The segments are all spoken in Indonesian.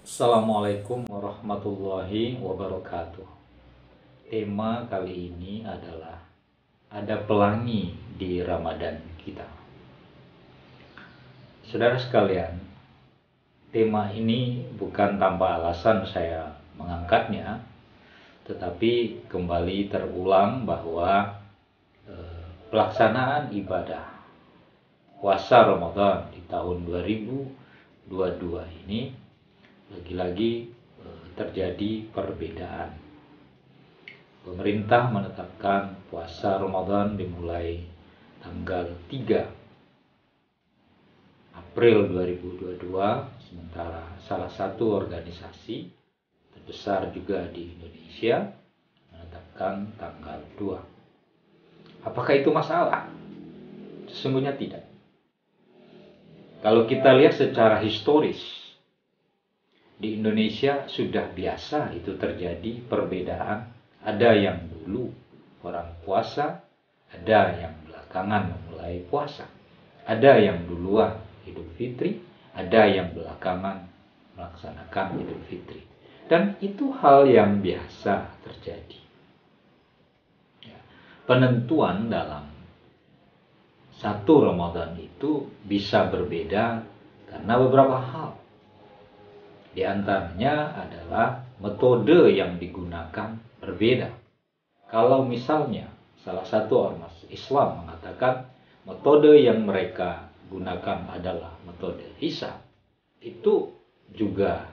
Assalamualaikum warahmatullahi wabarakatuh. Tema kali ini adalah ada pelangi di Ramadan kita. Saudara sekalian, tema ini bukan tanpa alasan saya mengangkatnya, tetapi kembali terulang bahwa pelaksanaan ibadah puasa Ramadan di tahun 2022 ini lagi-lagi terjadi perbedaan. Pemerintah menetapkan puasa Ramadan dimulai tanggal 3 April 2022, sementara salah satu organisasi terbesar juga di Indonesia menetapkan tanggal 2. Apakah itu masalah? Sesungguhnya tidak. Kalau kita lihat secara historis, di Indonesia sudah biasa itu terjadi perbedaan. Ada yang dulu orang puasa, ada yang belakangan memulai puasa. Ada yang duluan Idul Fitri, ada yang belakangan melaksanakan Idul Fitri. Dan itu hal yang biasa terjadi. Penentuan dalam satu Ramadan itu bisa berbeda karena beberapa hal. Di antaranya adalah metode yang digunakan berbeda. Kalau misalnya salah satu ormas Islam mengatakan metode yang mereka gunakan adalah metode hisab, itu juga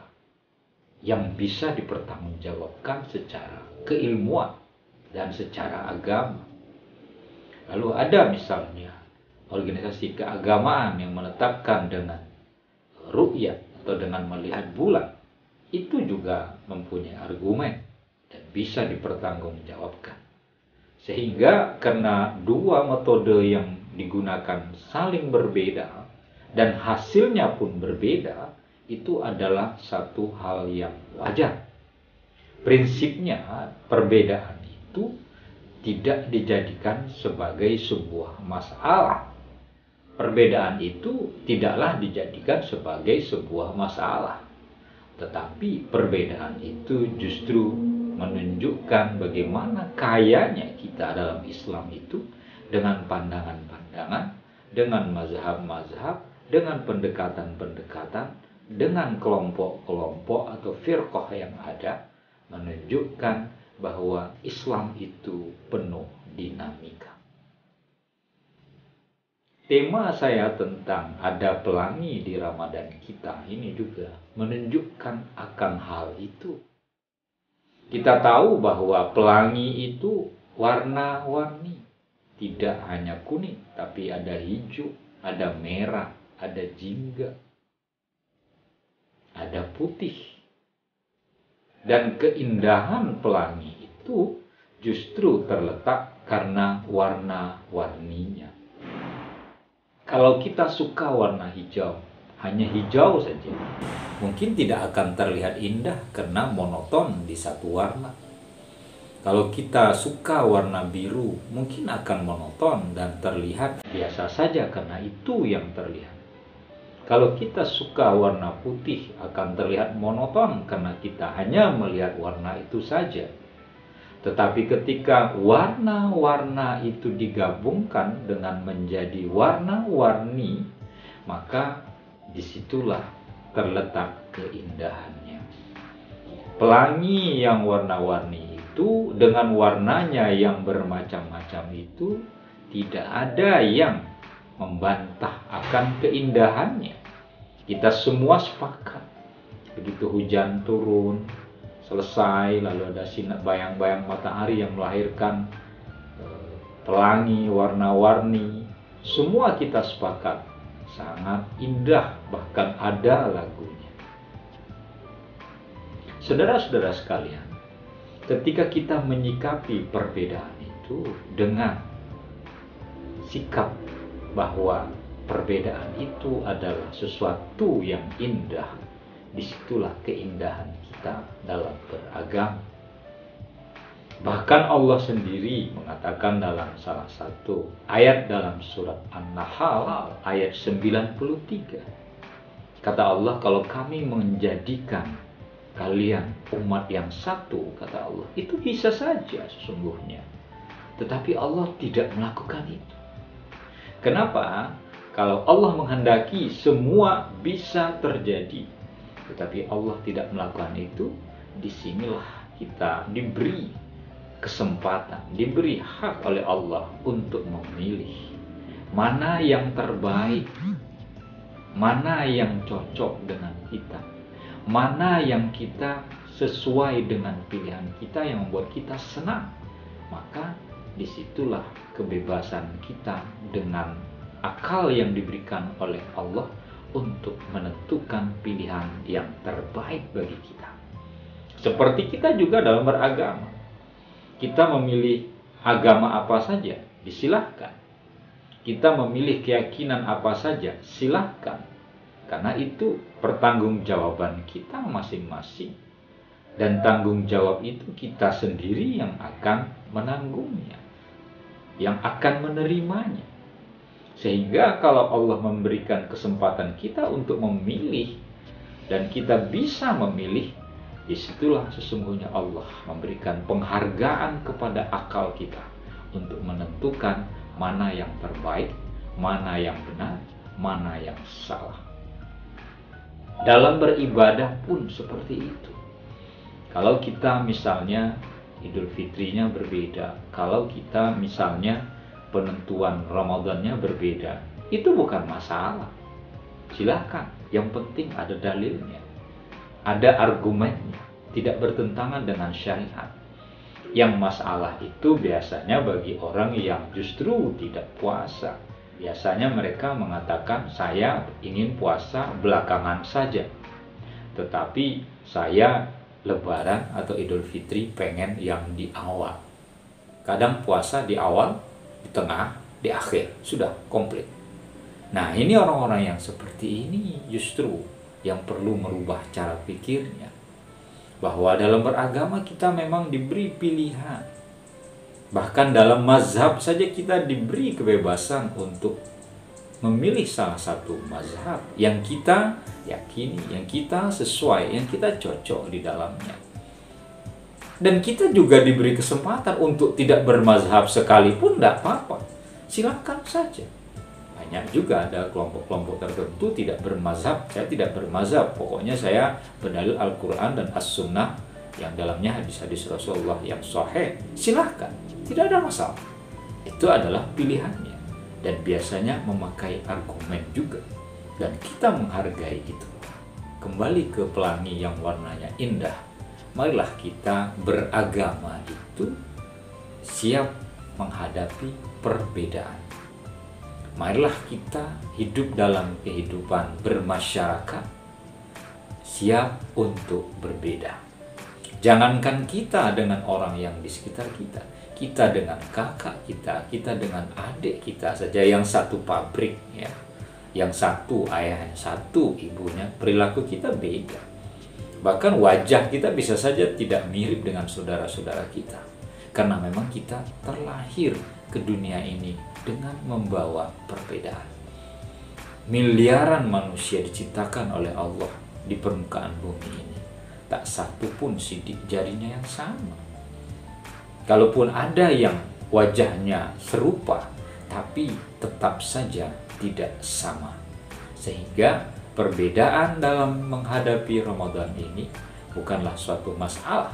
yang bisa dipertanggungjawabkan secara keilmuan dan secara agama. Lalu ada misalnya organisasi keagamaan yang menetapkan dengan ru'yat atau dengan melihat bulan, itu juga mempunyai argumen dan bisa dipertanggungjawabkan. Sehingga karena dua metode yang digunakan saling berbeda dan hasilnya pun berbeda, itu adalah satu hal yang wajar. Prinsipnya perbedaan itu tidak dijadikan sebagai sebuah masalah. Perbedaan itu tidaklah dijadikan sebagai sebuah masalah, tetapi perbedaan itu justru menunjukkan bagaimana kayanya kita dalam Islam itu dengan pandangan-pandangan, dengan mazhab-mazhab, dengan pendekatan-pendekatan, dengan kelompok-kelompok atau firqah yang ada, menunjukkan bahwa Islam itu penuh dinamika. Tema saya tentang ada pelangi di Ramadan kita ini juga menunjukkan akan hal itu. Kita tahu bahwa pelangi itu warna-warni. Tidak hanya kuning, tapi ada hijau, ada merah, ada jingga, ada putih. Dan keindahan pelangi itu justru terletak karena warna-warninya. Kalau kita suka warna hijau, hanya hijau saja, mungkin tidak akan terlihat indah karena monoton di satu warna. Kalau kita suka warna biru, mungkin akan monoton dan terlihat biasa saja karena itu yang terlihat. Kalau kita suka warna putih, akan terlihat monoton karena kita hanya melihat warna itu saja. Tetapi ketika warna-warna itu digabungkan dengan menjadi warna-warni, maka disitulah terletak keindahannya. Pelangi yang warna-warni itu dengan warnanya yang bermacam-macam itu tidak ada yang membantah akan keindahannya. Kita semua sepakat. Begitu hujan turun, selesai, lalu ada sinar bayang-bayang matahari yang melahirkan pelangi warna-warni, semua kita sepakat sangat indah, bahkan ada lagunya. Saudara-saudara sekalian, ketika kita menyikapi perbedaan itu dengan sikap bahwa perbedaan itu adalah sesuatu yang indah, disitulah keindahan kita dalam beragama. Bahkan Allah sendiri mengatakan dalam salah satu ayat dalam surat An-Nahl ayat 93, Kata Allah, kalau kami menjadikan kalian umat yang satu, kata Allah, itu bisa saja sesungguhnya. Tetapi Allah tidak melakukan itu. Kenapa? Kalau Allah menghendaki, semua bisa terjadi. Tetapi Allah tidak melakukan itu. Disinilah kita diberi kesempatan, diberi hak oleh Allah untuk memilih mana yang terbaik, mana yang cocok dengan kita, mana yang kita sesuai dengan pilihan kita yang membuat kita senang. Maka disitulah kebebasan kita dengan akal yang diberikan oleh Allah untuk menentukan pilihan yang terbaik bagi kita. Seperti kita juga dalam beragama, kita memilih agama apa saja, disilahkan. Kita memilih keyakinan apa saja, silahkan. Karena itu pertanggungjawaban kita masing-masing. Dan tanggung jawab itu kita sendiri yang akan menanggungnya, yang akan menerimanya. Sehingga kalau Allah memberikan kesempatan kita untuk memilih, dan kita bisa memilih, disitulah sesungguhnya Allah memberikan penghargaan kepada akal kita untuk menentukan mana yang terbaik, mana yang benar, mana yang salah. Dalam beribadah pun seperti itu. Kalau kita misalnya Idul Fitrinya berbeda, kalau kita misalnya penentuan Ramadannya berbeda, itu bukan masalah. Silahkan, yang penting ada dalilnya, ada argumennya, tidak bertentangan dengan syariat. Yang masalah itu biasanya bagi orang yang justru tidak puasa. Biasanya mereka mengatakan, saya ingin puasa belakangan saja, tetapi saya Lebaran atau Idul Fitri pengen yang di awal. Kadang puasa di awal, di tengah, di akhir, sudah komplit. Nah, ini orang-orang yang seperti ini justru yang perlu merubah cara pikirnya. Bahwa dalam beragama kita memang diberi pilihan. Bahkan dalam mazhab saja kita diberi kebebasan untuk memilih salah satu mazhab yang kita yakini, yang kita sesuai, yang kita cocok di dalamnya. Dan kita juga diberi kesempatan untuk tidak bermazhab sekalipun, tidak apa-apa. Silakan saja. Banyak juga ada kelompok-kelompok tertentu tidak bermazhab. Saya tidak bermazhab, pokoknya saya berdalil Al-Quran dan As-Sunnah yang dalamnya hadis-hadis Rasulullah yang sahih. Silahkan, tidak ada masalah. Itu adalah pilihannya. Dan biasanya memakai argumen juga. Dan kita menghargai itu. Kembali ke pelangi yang warnanya indah. Marilah kita beragama itu siap menghadapi perbedaan. Marilah kita hidup dalam kehidupan bermasyarakat, siap untuk berbeda. Jangankan kita dengan orang yang di sekitar kita, kita dengan kakak kita, kita dengan adik kita saja yang satu pabrik, ya, yang satu ayahnya, satu ibunya, perilaku kita beda. Bahkan wajah kita bisa saja tidak mirip dengan saudara-saudara kita, karena memang kita terlahir ke dunia ini dengan membawa perbedaan. Miliaran manusia diciptakan oleh Allah di permukaan bumi ini. Tak satu pun sidik jarinya yang sama. Kalaupun ada yang wajahnya serupa, tapi tetap saja tidak sama. Sehingga perbedaan dalam menghadapi Ramadan ini bukanlah suatu masalah,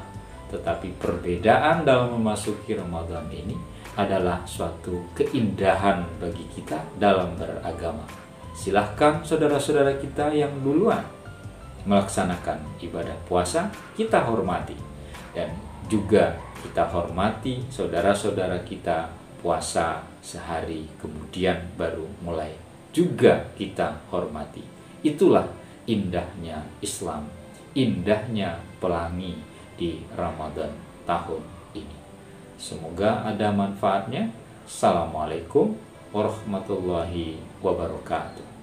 tetapi perbedaan dalam memasuki Ramadan ini adalah suatu keindahan bagi kita dalam beragama. Silahkan saudara-saudara kita yang duluan melaksanakan ibadah puasa, kita hormati. Dan juga kita hormati saudara-saudara kita puasa sehari kemudian baru mulai. Juga kita hormati. Itulah indahnya Islam, indahnya pelangi di Ramadan tahun ini. Semoga ada manfaatnya. Assalamualaikum warahmatullahi wabarakatuh.